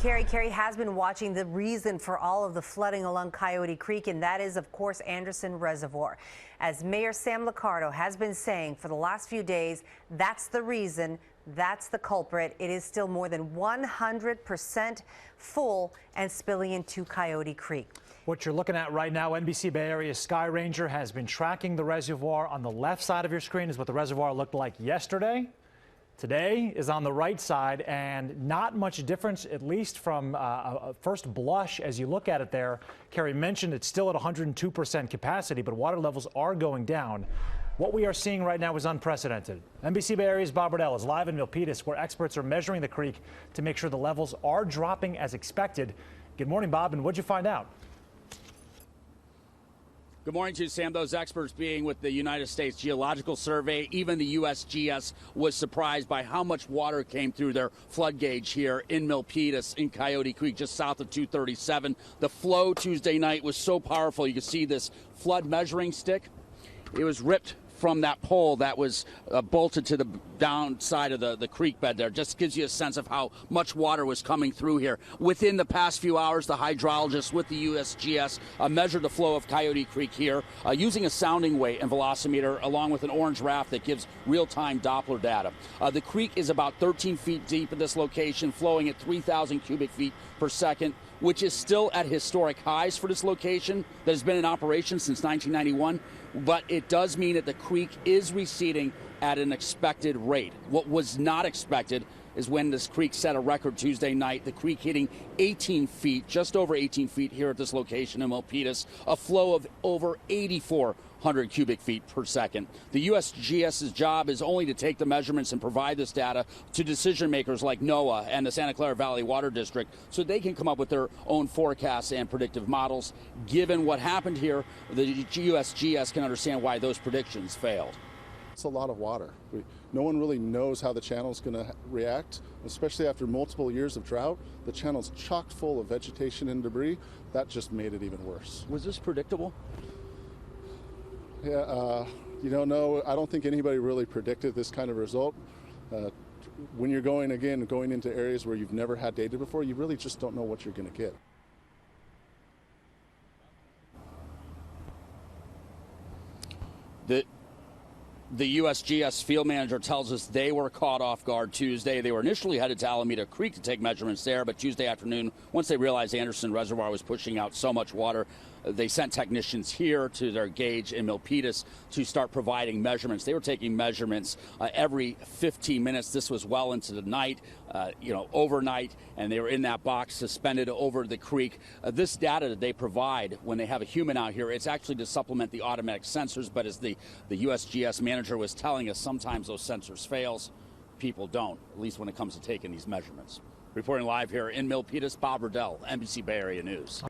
Carrie has been watching the reason for all of the flooding along Coyote Creek, and that is, of course, Anderson Reservoir. As Mayor Sam Liccardo has been saying for the last few days, that's the reason, that's the culprit. It is still more than 100% full and spilling into Coyote Creek. What you're looking at right now, NBC Bay Area Sky Ranger has been tracking the reservoir. On the left side of your screen is what the reservoir looked like yesterday. Today is on the right side, and not much difference, at least from a first blush as you look at it there. Carrie mentioned it's still at 102% capacity, but water levels are going down. What we are seeing right now is unprecedented. NBC Bay Area's Bob Riddell is live in Milpitas, where experts are measuring the creek to make sure the levels are dropping as expected. Good morning, Bob, and what'd you find out? Good morning to you, Sam. Those experts being with the United States Geological Survey, even the USGS was surprised by how much water came through their flood gauge here in Milpitas in Coyote Creek, just south of 237. The flow Tuesday night was so powerful. You can see this flood measuring stick. It was ripped from that pole that was bolted to the downside of the creek bed there. Just gives you a sense of how much water was coming through here. Within the past few hours, the hydrologists with the USGS measured the flow of Coyote Creek here using a sounding weight and velocimeter along with an orange raft that gives real-time Doppler data. The creek is about 13 feet deep at this location, flowing at 3,000 cubic feet per second, which is still at historic highs for this location that has been in operation since 1991. But it does mean that the creek is receding at an expected rate. What was not expected is when this creek set a record Tuesday night, the creek hitting 18 feet, just over 18 feet here at this location in Milpitas, a flow of over 8,400 cubic feet per second. The USGS's job is only to take the measurements and provide this data to decision makers like NOAA and the Santa Clara Valley Water District so they can come up with their own forecasts and predictive models. Given what happened here, the USGS can understand why those predictions failed. It's a lot of water. No one really knows how the channel is going to react, especially after multiple years of drought. The channel's chock full of vegetation and debris. That just made it even worse. Was this predictable? Yeah, no, I don't think anybody really predicted this kind of result. When you're going into areas where you've never had data before, you really just don't know what you're going to get. The USGS field manager tells us they were caught off guard Tuesday. They were initially headed to Alameda Creek to take measurements there, but Tuesday afternoon, once they realized Anderson Reservoir was pushing out so much water, they sent technicians here to their gauge in Milpitas to start providing measurements. They were taking measurements every 15 minutes. This was well into the night, overnight, and they were in that box suspended over the creek. This data that they provide when they have a human out here, it's actually to supplement the automatic sensors, but as the USGS manager was telling us, sometimes those sensors fails. People don't, at least when it comes to taking these measurements. Reporting live here in Milpitas, Bob Riddell, NBC Bay Area News.